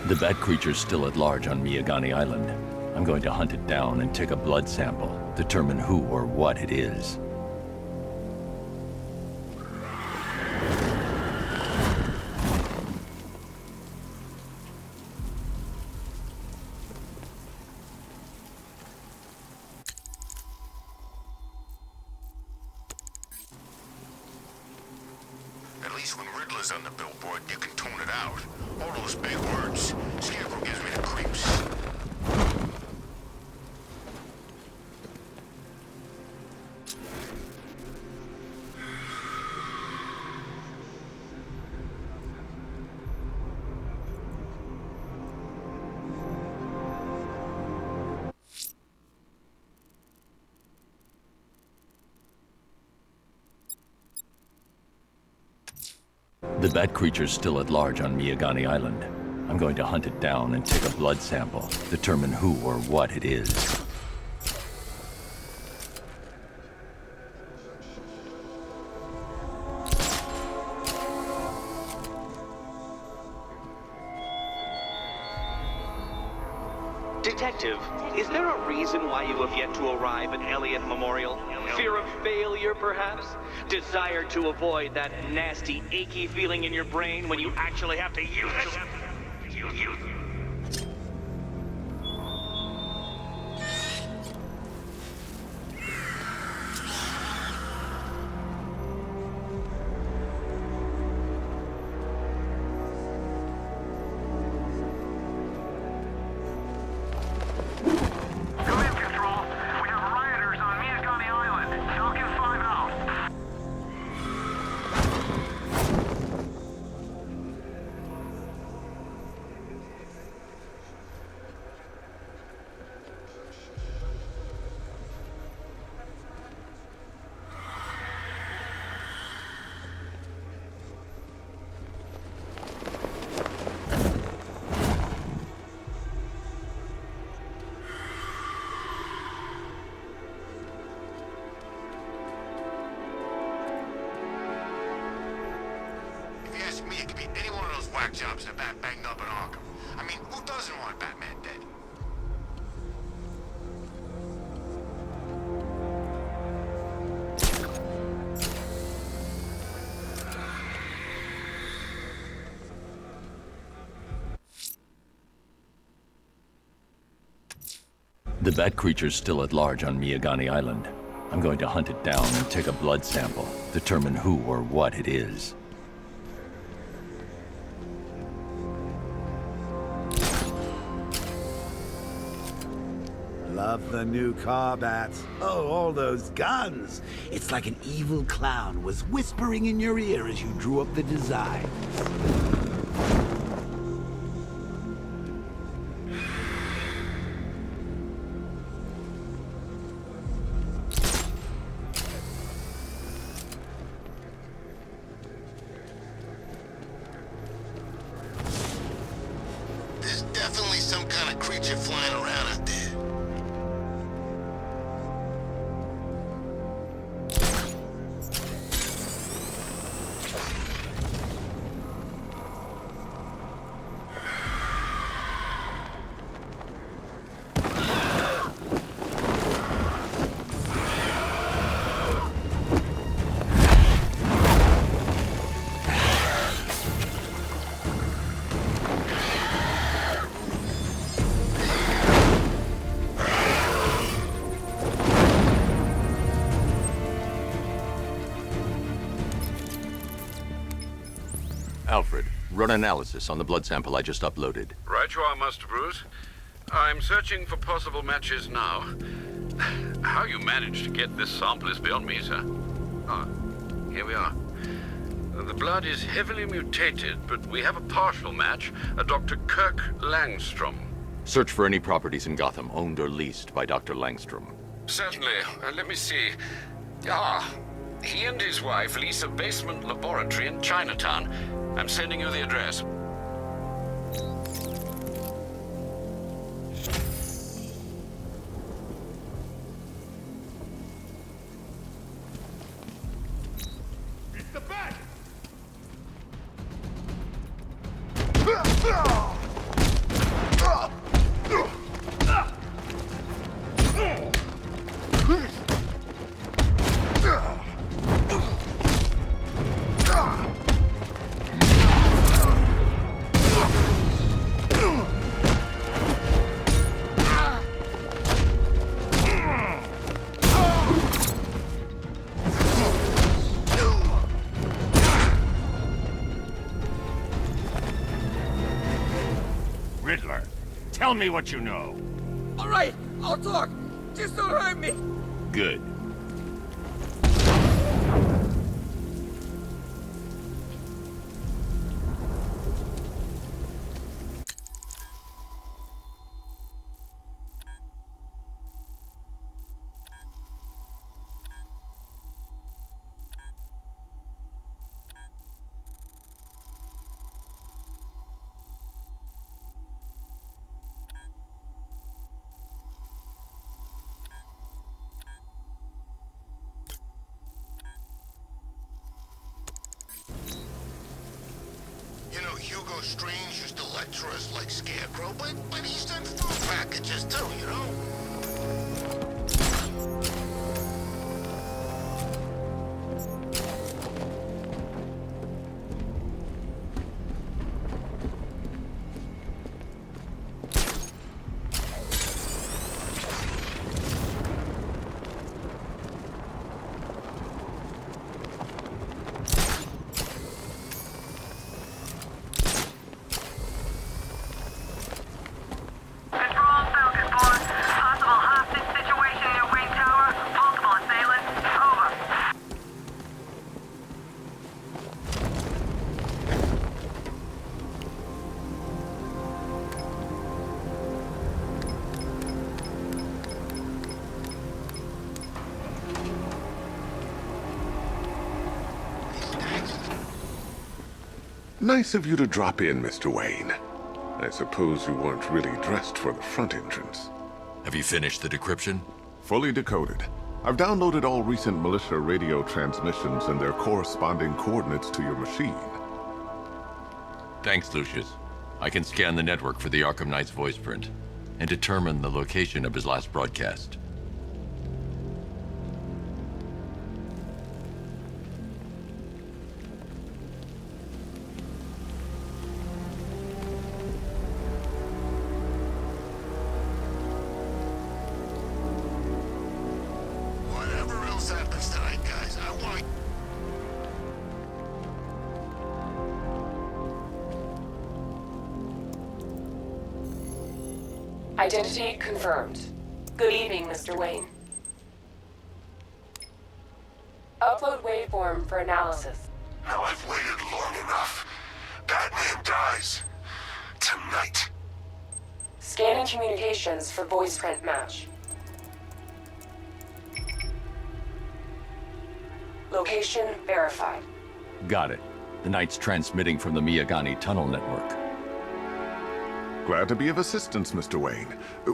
The bat creature's still at large on Miyagani Island. I'm going to hunt it down and take a blood sample, determine who or what it is. At least when Riddler's on the billboard, you can tone it out. All those big words. Scarecrow gives me the creeps. The bat creature's still at large on Miyagani Island. I'm going to hunt it down and take a blood sample, determine who or what it is. Detective, is there a reason why you have yet to arrive at Elliott Memorial? Fear of failure, perhaps? Desire to avoid that nasty, achy feeling in your brain when you actually have to use it? Me, it could be any one of those whack jobs that Bat banged up in Arkham. I mean, who doesn't want Batman dead? The bat creature's still at large on Miyagani Island. I'm going to hunt it down and take a blood sample, determine who or what it is. Love the new car, Bats. Oh, all those guns. It's like an evil clown was whispering in your ear as you drew up the designs. There's definitely some kind of creature flying around out there. Alfred, run analysis on the blood sample I just uploaded. Right you are, Master Bruce. I'm searching for possible matches now. How you managed to get this sample is beyond me, sir. Ah, here we are. The blood is heavily mutated, but we have a partial match, a Dr. Kirk Langstrom. Search for any properties in Gotham owned or leased by Dr. Langstrom. Certainly. Let me see. Ah, he and his wife lease a basement laboratory in Chinatown. I'm sending you the address. It's the Bat! Tell me what you know. All right, I'll talk. Just don't hurt me. Good. You know, Hugo Strange used to lecture us like Scarecrow, but he's done food packages too, you know? Control Falcon 4. Possible hostage situation near Wayne Tower. Multiple assailants. Over. Nice of you to drop in, Mr. Wayne. I suppose you weren't really dressed for the front entrance. Have you finished the decryption? Fully decoded. I've downloaded all recent militia radio transmissions and their corresponding coordinates to your machine. Thanks, Lucius. I can scan the network for the Arkham Knight's voice print and determine the location of his last broadcast. Whatever else happens tonight, guys, I want... Identity confirmed. Good evening, Mr. Wayne. Upload waveform for analysis. Now I've waited long enough. Batman dies. Tonight. Scanning communications for voice print match. Location verified. Got it. The Knight's transmitting from the Miyagani tunnel network. Glad to be of assistance, Mr. Wayne.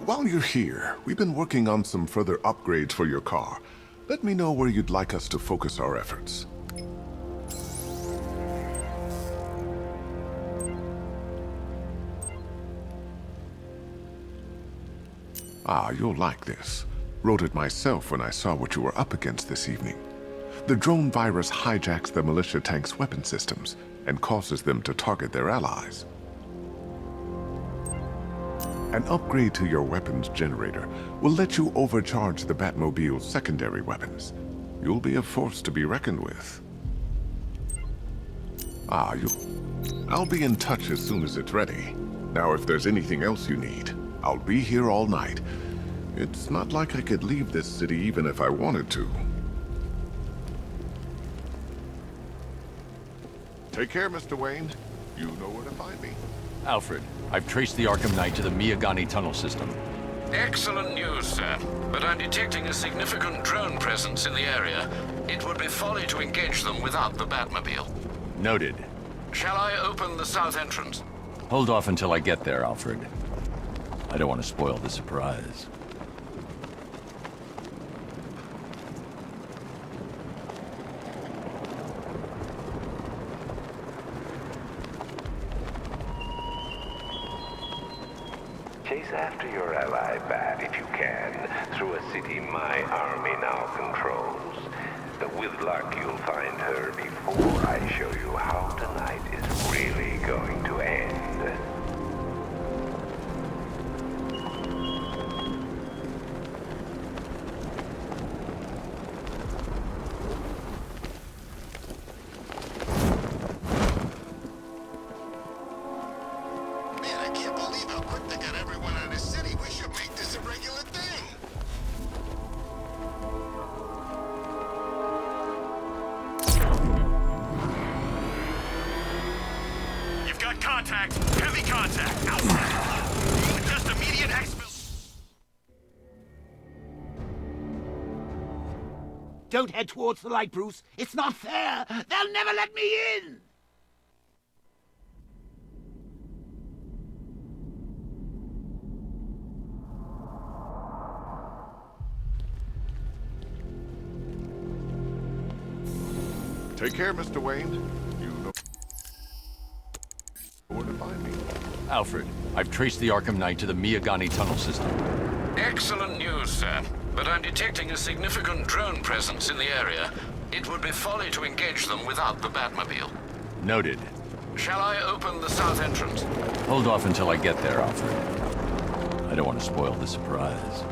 While you're here, we've been working on some further upgrades for your car. Let me know where you'd like us to focus our efforts. Ah, you'll like this. Wrote it myself when I saw what you were up against this evening. The drone virus hijacks the militia tank's weapon systems and causes them to target their allies. An upgrade to your weapons generator will let you overcharge the Batmobile's secondary weapons. You'll be a force to be reckoned with. I'll be in touch as soon as it's ready. Now, if there's anything else you need, I'll be here all night. It's not like I could leave this city even if I wanted to. Take care, Mr. Wayne. You know where to find me. Alfred, I've traced the Arkham Knight to the Miyagani tunnel system. Excellent news, sir. But I'm detecting a significant drone presence in the area. It would be folly to engage them without the Batmobile. Noted. Shall I open the south entrance? Hold off until I get there, Alfred. I don't want to spoil the surprise. Chase after your ally, Bat, if you can, through a city my army now controls. But with luck, you'll find her before I show you how tonight is really going to end. Man, I can't believe how quick they got everyone out got contact. Heavy contact. Outside. Just immediate exfil. Don't head towards the light, Bruce. It's not fair. They'll never let me in. Take care, Mr. Wayne. You know where to find me. Alfred, I've traced the Akamnai트 to the Miyagani tunnel system. Excellent news, sir. But I'm detecting a significant drone presence in the area. It would be folly to engage them without the Batmobile. Noted. Shall I open the south entrance? Hold off until I get there, Alfred. I don't want to spoil the surprise.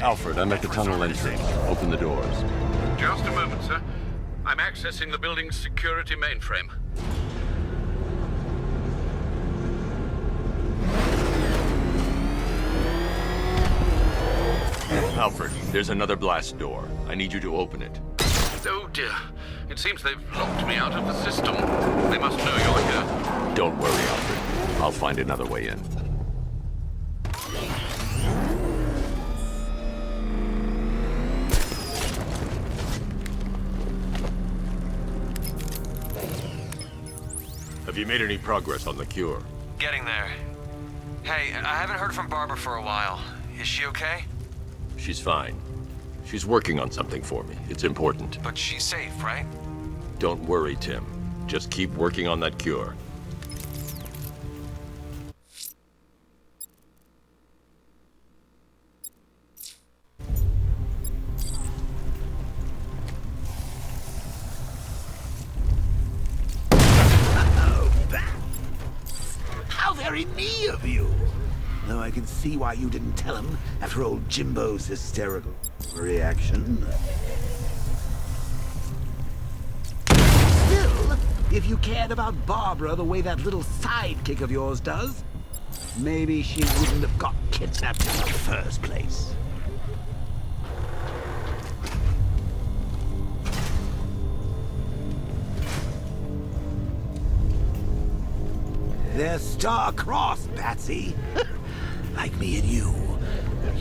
Alfred, I'm at the tunnel entrance. Open the doors. Just a moment, sir. I'm accessing the building's security mainframe. Alfred, there's another blast door. I need you to open it. Oh dear. It seems they've locked me out of the system. They must know you're here. Don't worry, Alfred. I'll find another way in. Have you made any progress on the cure? Getting there. Hey, I haven't heard from Barbara for a while. Is she okay? She's fine. She's working on something for me. It's important. But she's safe, right? Don't worry, Tim. Just keep working on that cure. Very me of you. Though I can see why you didn't tell him after old Jimbo's hysterical reaction. Still, if you cared about Barbara the way that little sidekick of yours does, maybe she wouldn't have got kidnapped in the first place. They're star-crossed, Patsy. Like me and you.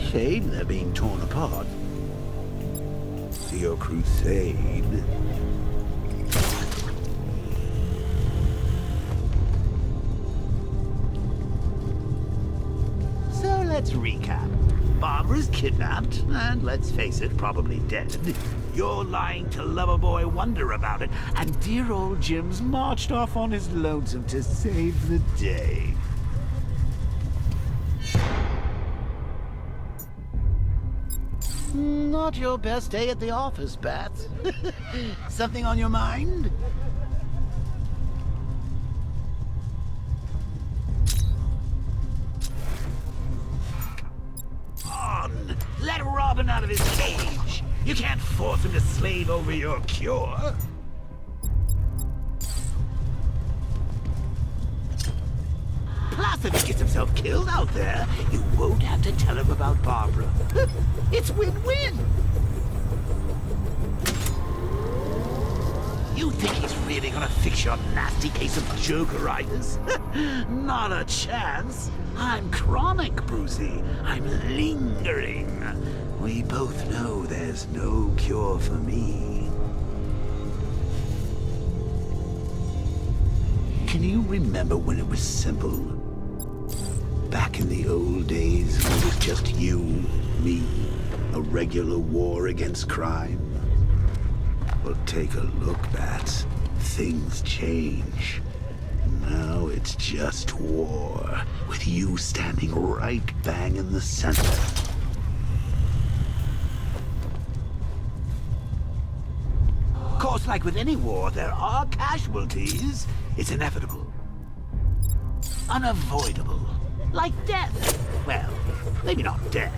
Shame they're being torn apart. To your crusade. So let's recap. Barbara's kidnapped, and let's face it, probably dead. You're lying to Loverboy Wonder about it, and dear old Jim's marched off on his lonesome to save the day. Not your best day at the office, Bats. Something on your mind? On! Let Robin out of his cage! You can't force him to slave over your cure! Plus, if he gets himself killed out there, you won't have to tell him about Barbara. It's win-win. You think he's really gonna fix your nasty case of jokeritis? Not a chance. I'm chronic, Brucey. I'm lingering. We both know there's no cure for me. Can you remember when it was simple? Back in the old days, when it was just you, me, a regular war against crime? Well, take a look, Bats. Things change. Now it's just war, with you standing right bang in the center. Of course, like with any war, there are casualties. It's inevitable. Unavoidable. Like death. Well, maybe not death.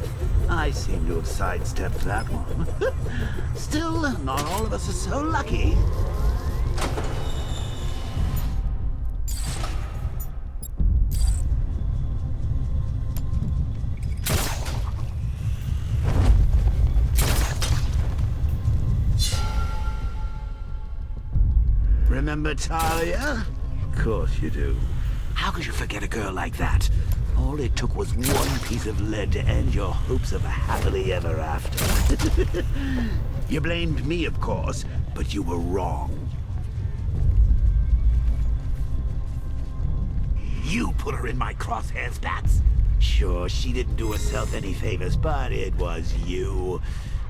I seem to have sidestepped that one. Still, not all of us are so lucky. Remember Talia? Of course you do. How could you forget a girl like that? All it took was one piece of lead to end your hopes of a happily ever after. You blamed me, of course, but you were wrong. You put her in my crosshairs, Bats. Sure, she didn't do herself any favors, but it was you.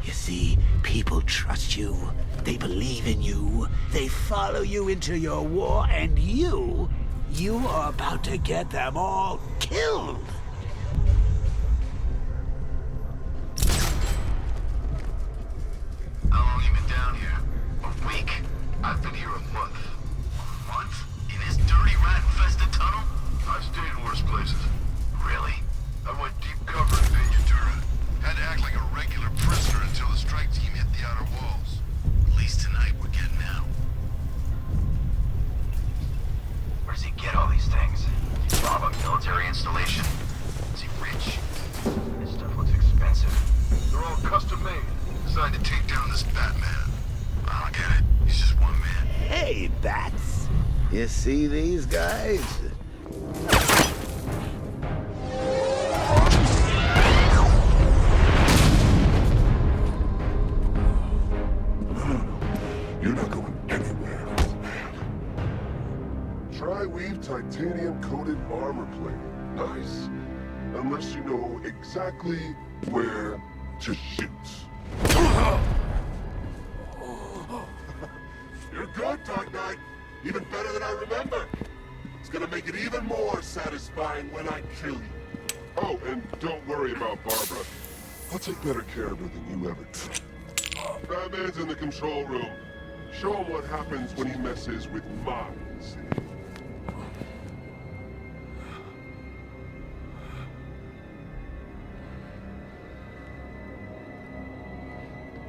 You see, people trust you. They believe in you. They follow you into your war, and you are about to get them all killed. How long you been down here? A week? I've been here a month. A month? In this dirty, rat-infested tunnel? I've stayed in worse places. Really? I went deep cover in Ventura. Had to act like a regular prisoner until the strike team hit the outer walls. At least tonight we're getting out. Where does he get all these things? Rob a military installation? Is he rich? This stuff looks expensive. They're all custom made. Designed to take down this Batman. I don't get it. He's just one man. Hey, Bats. You see these guys? You're not going anywhere, old man. Tri-weave titanium-coated armor plate. Nice. Unless you know exactly where to shoot. You're good, Dark Knight. Even better than I remember. It's gonna make it even more satisfying when I kill you. Oh, and don't worry about Barbara. I'll take better care of her than you ever did. Batman's in the control room. Show him what happens when he messes with minds.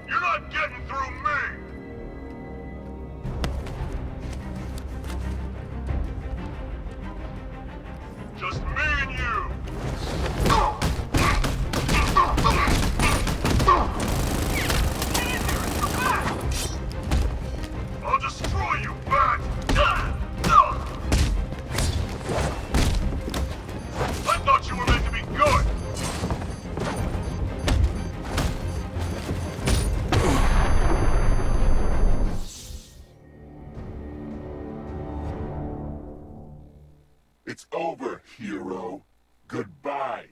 You're not getting through me! Just me and you! I'll destroy you, Bat! I thought you were meant to be good! It's over, hero. Goodbye.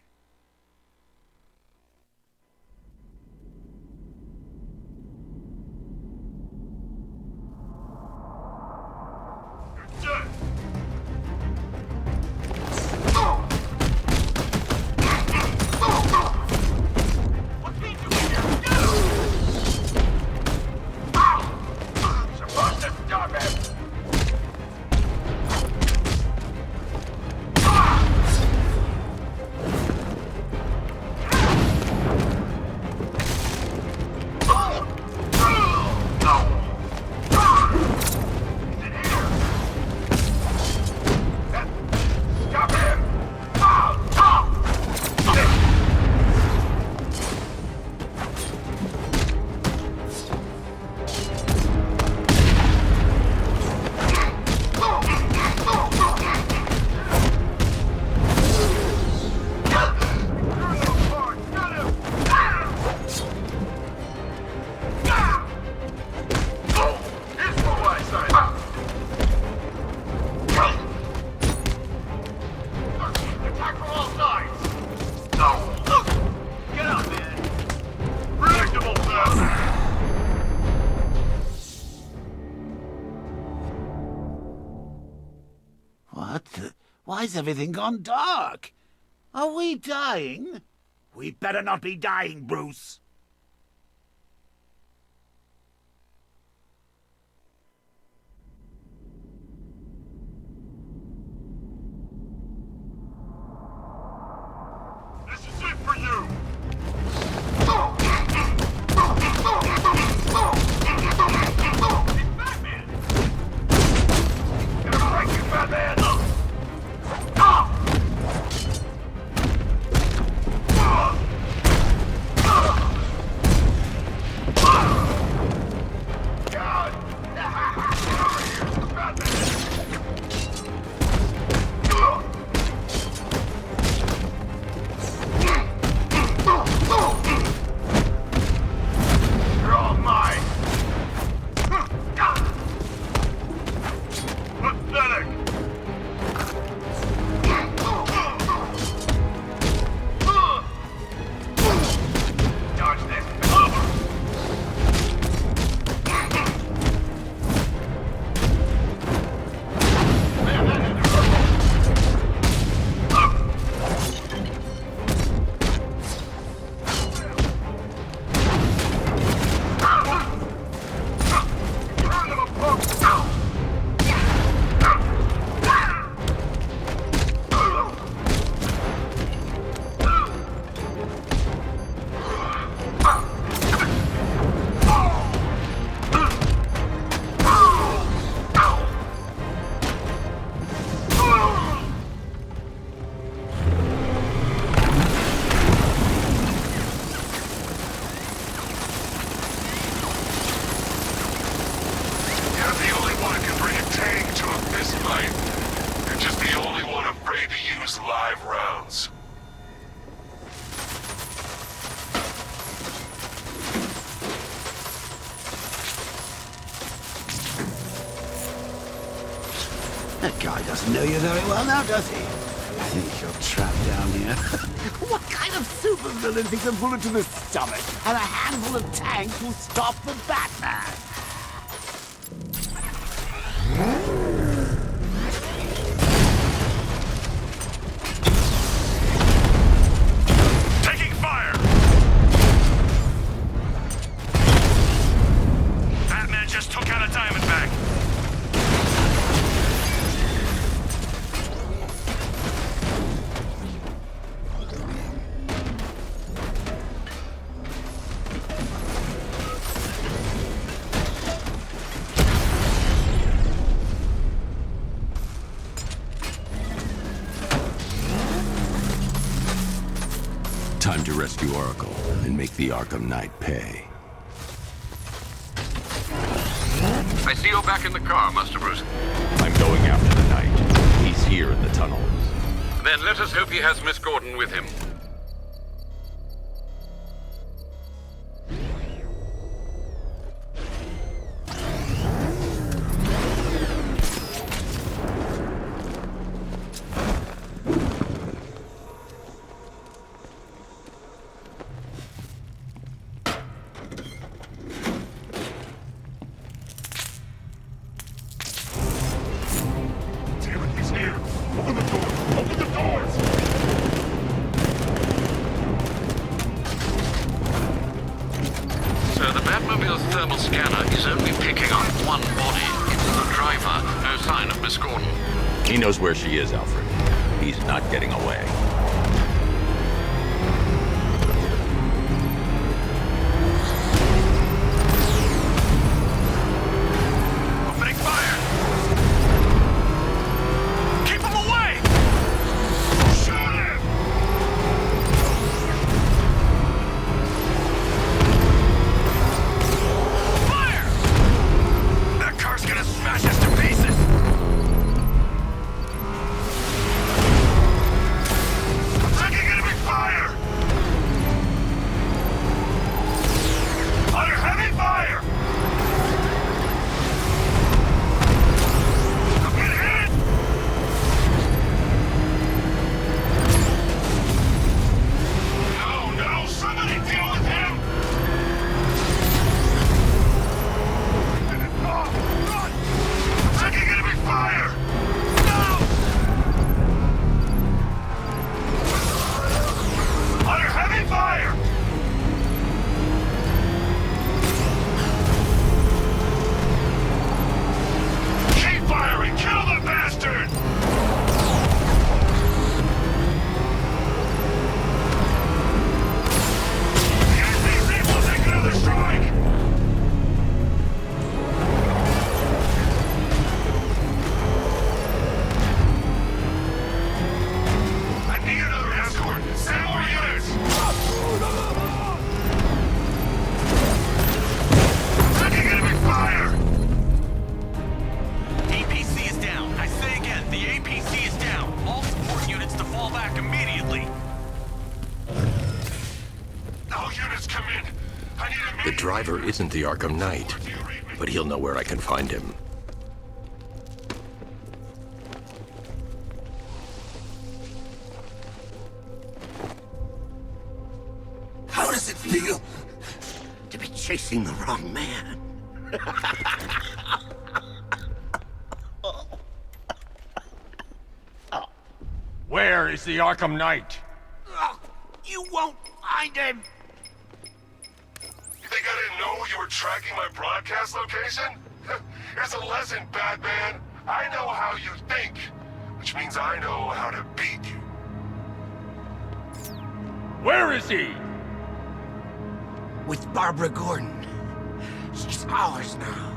You're dead! What's he doing here? Get him! Supposed to stop him! Why's everything gone dark? Are we dying? We'd better not be dying, Bruce. This is it for you! Batman! Gonna break you, Batman! That guy doesn't know you very well now, does he? I think you're trapped down here. What kind of supervillain thinks a bullet to the stomach and a handful of tanks will stop the Batman? Taking fire! Batman just took out a Diamondback. Time to rescue Oracle and make the Arkham Knight pay. I see you're back in the car, Master Bruce. I'm going after the Knight. He's here in the tunnels. Then let us hope he has Miss Gordon with him. Thermal scanner is only picking up one body. It's the driver. No sign of Miss Gordon. He knows where she is, Alfred. He's not getting away. Opening fire! Keep him away! Shoot him! Gonna smash us to pieces! The driver isn't the Arkham Knight, but he'll know where I can find him. How does it feel to be chasing the wrong man? Where is the Arkham Knight? Oh, you won't find him! You think I didn't know you were tracking my broadcast location? Here's a lesson, Batman. I know how you think, which means I know how to beat you. Where is he? With Barbara Gordon. She's ours now.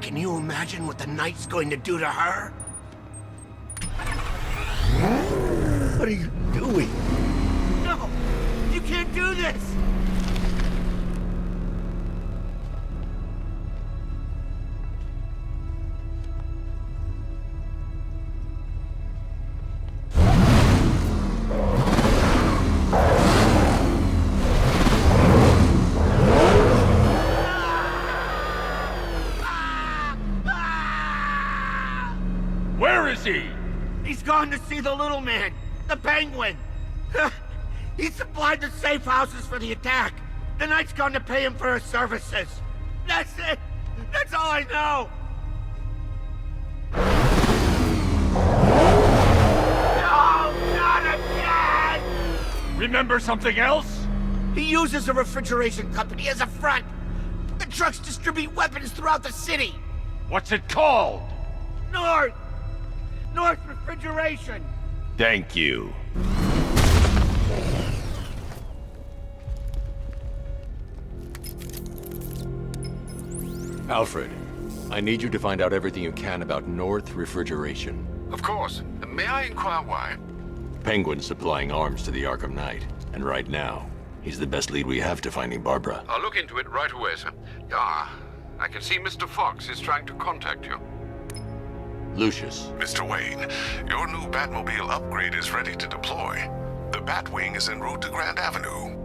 Can you imagine what the Knight's going to do to her? What are you doing? No! You can't do this! Where is he? He's gone to see the little man, the Penguin. He supplied the safe houses for the attack. The Knight's gone to pay him for his services. That's it. That's all I know. No, not again! Remember something else? He uses a refrigeration company as a front. The trucks distribute weapons throughout the city. What's it called? North Refrigeration. Thank you. Alfred, I need you to find out everything you can about North Refrigeration. Of course. May I inquire why? Penguin's supplying arms to the Arkham Knight, and right now, he's the best lead we have to finding Barbara. I'll look into it right away, sir. Ah, I can see Mr. Fox is trying to contact you. Lucius. Mr. Wayne, your new Batmobile upgrade is ready to deploy. The Batwing is en route to Grand Avenue.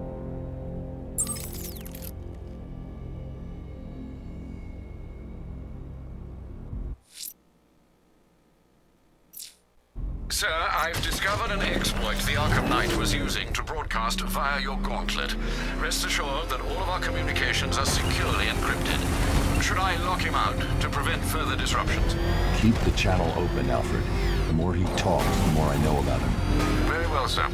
Sir, I've discovered an exploit the Arkham Knight was using to broadcast via your gauntlet. Rest assured that all of our communications are securely encrypted. Should I lock him out to prevent further disruptions? Keep the channel open, Alfred. The more he talks, the more I know about him. Very well, sir.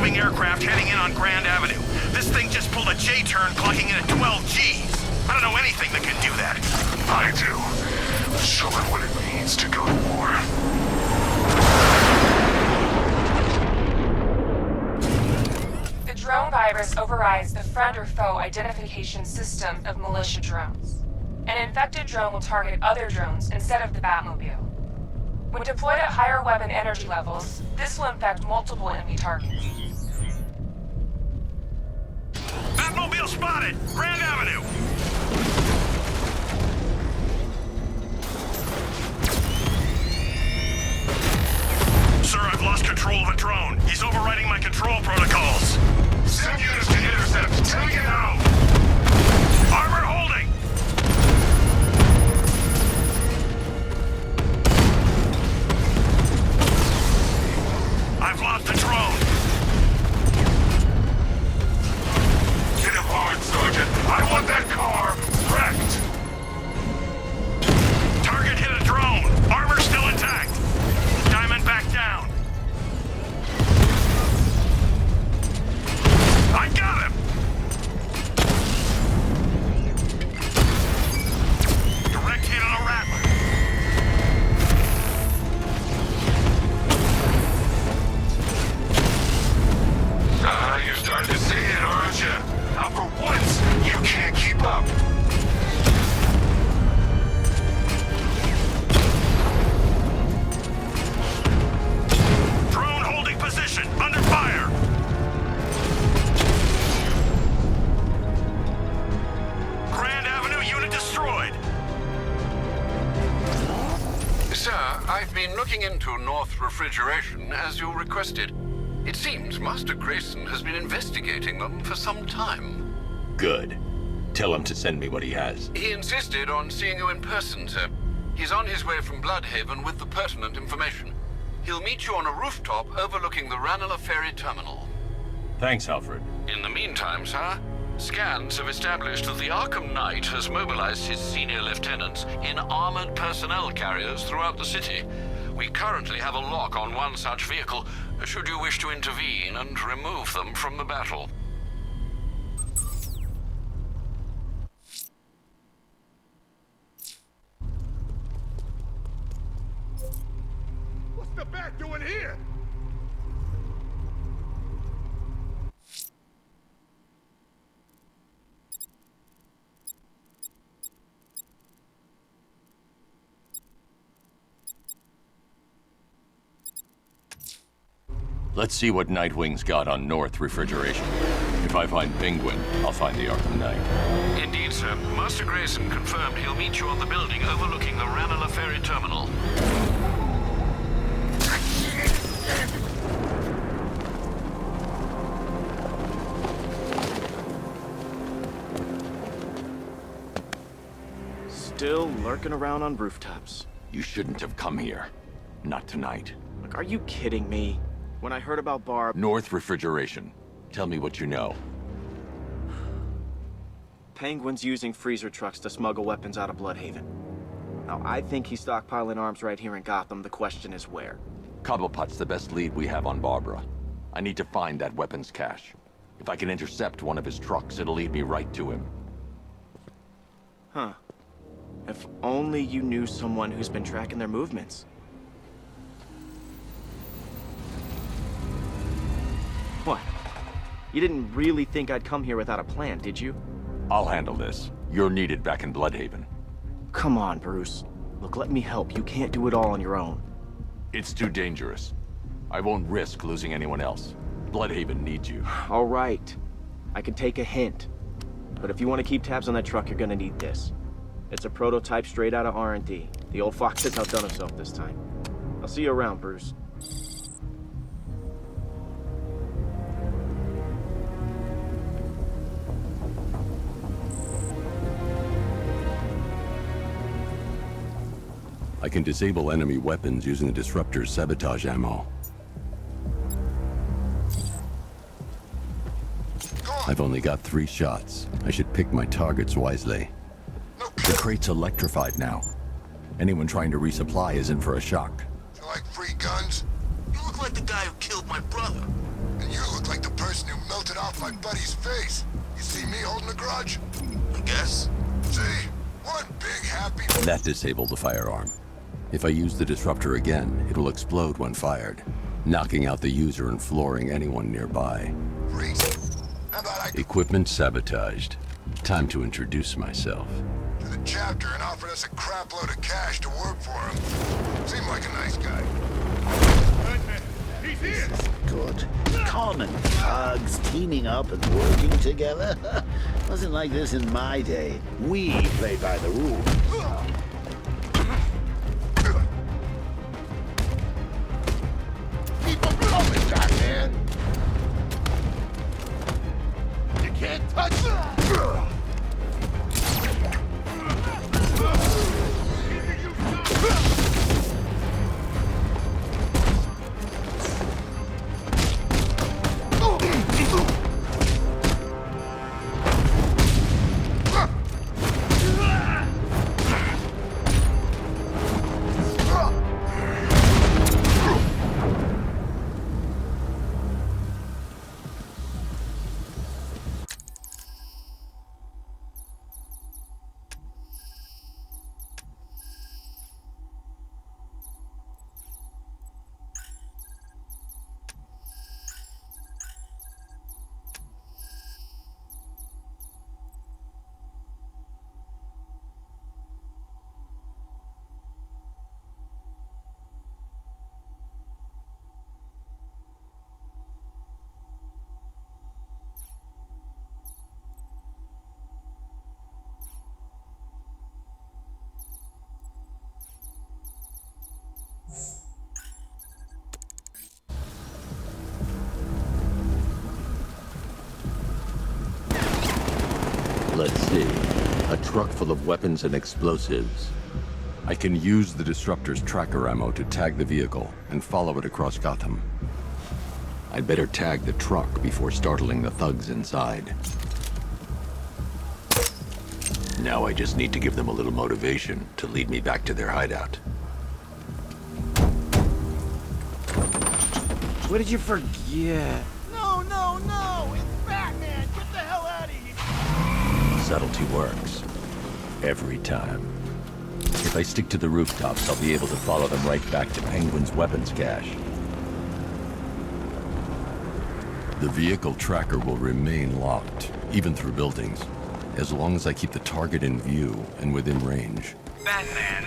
Aircraft heading in on Grand Avenue. This thing just pulled a J-turn clocking in at 12 Gs. I don't know anything that can do that. I do. Show them what it means to go to war. The drone virus overrides the friend or foe identification system of militia drones. An infected drone will target other drones instead of the Batmobile. When deployed at higher weapon energy levels, this will infect multiple enemy targets. Batmobile spotted! Grand Avenue! Sir, I've lost control of a drone. He's overriding my control protocols. Send units to intercept. Take it out! Armor holding! I've lost the drone. Get him hard, Sergeant. I want that car wrecked. Target hit a drone. Armor still intact. Diamond back down. Sir, I've been looking into North Refrigeration as you requested. It seems Master Grayson has been investigating them for some time. Good. Tell him to send me what he has. He insisted on seeing you in person, sir. He's on his way from Bloodhaven with the pertinent information. He'll meet you on a rooftop overlooking the Ranelagh Ferry Terminal. Thanks, Alfred. In the meantime, sir, scans have established that the Akamnai트 has mobilized his senior lieutenants in armored personnel carriers throughout the city. We currently have a lock on one such vehicle, should you wish to intervene and remove them from the battle. What's the bat doing here? Let's see what Nightwing's got on North Refrigeration. If I find Penguin, I'll find the Akamna이트. Indeed, sir. Master Grayson confirmed he'll meet you on the building overlooking the Ranelagh Ferry Terminal. Still lurking around on rooftops. You shouldn't have come here. Not tonight. Look, are you kidding me? When I heard about Barb... North Refrigeration. Tell me what you know. Penguin's using freezer trucks to smuggle weapons out of Bloodhaven. Now, I think he's stockpiling arms right here in Gotham. The question is where. Cobblepot's the best lead we have on Barbara. I need to find that weapons cache. If I can intercept one of his trucks, it'll lead me right to him. Huh. If only you knew someone who's been tracking their movements. What? You didn't really think I'd come here without a plan, did you? I'll handle this. You're needed back in Bloodhaven. Come on, Bruce. Look, let me help. You can't do it all on your own. It's too dangerous. I won't risk losing anyone else. Bloodhaven needs you. All right. I can take a hint. But if you want to keep tabs on that truck, you're gonna need this. It's a prototype straight out of R&D. The old fox has outdone himself this time. I'll see you around, Bruce. I can disable enemy weapons using the disruptor's sabotage ammo. I've only got 3 shots. I should pick my targets wisely. The crate's electrified now. Anyone trying to resupply is in for a shock. You like free guns? You look like the guy who killed my brother. And you look like the person who melted off my buddy's face. You see me holding a grudge? I guess. See? One big happy... That disabled the firearm. If I use the disruptor again, it will explode when fired, knocking out the user and flooring anyone nearby. Freeze. How about Equipment sabotaged. Time to introduce myself. to the chapter and offered us a crap load of cash to work for him. Seemed like a nice guy. He's here! Good. Common thugs teaming up and working together. Wasn't like this in my day. We play by the rules. Keep him coming, Batman! You can't touch him! Let's see. A truck full of weapons and explosives. I can use the disruptor's tracker ammo to tag the vehicle and follow it across Gotham. I'd better tag the truck before startling the thugs inside. Now I just need to give them a little motivation to lead me back to their hideout. What did you forget? No, no, no! It's Batman! Get the hell out of here! Subtlety works. Every time. If I stick to the rooftops, I'll be able to follow them right back to Penguin's weapons cache. The vehicle tracker will remain locked, even through buildings, as long as I keep the target in view and within range. Batman,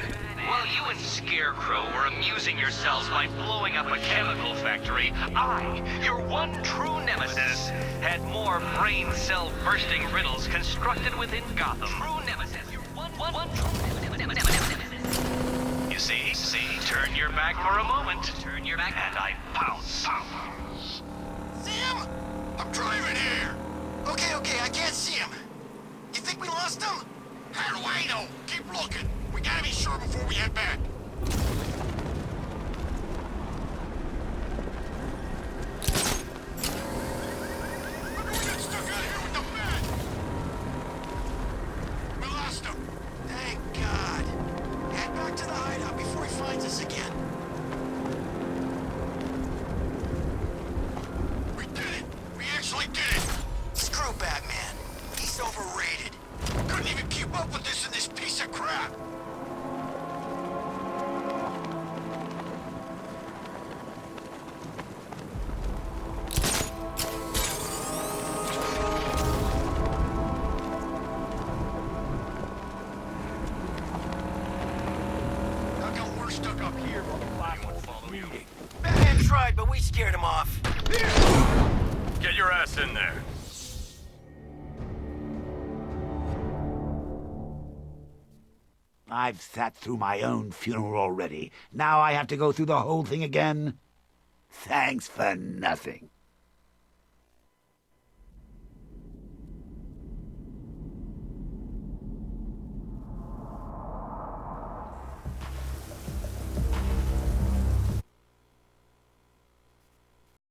while you and Scarecrow were amusing yourselves by blowing up a chemical factory, I, your one true nemesis, had more brain cell bursting riddles constructed within Gotham. True nemesis. Your one true nemesis. You see, turn your back for a moment. Turn your back, and I pounce. Sam! I'm driving here! Okay, I can't see him. You think we lost him? How do I know? Keep looking. We gotta be sure before we head back. Maybe we got stuck out here with the Bat! We lost him! Thank God. Head back to the hideout before he finds us again. We did it! We actually did it! Screw Batman. He's overrated. Couldn't even keep up with this in this piece of crap! How come we're stuck up here while the black one's looting? Batman tried, but we scared him off. Get your ass in there. I've sat through my own funeral already. Now I have to go through the whole thing again? Thanks for nothing.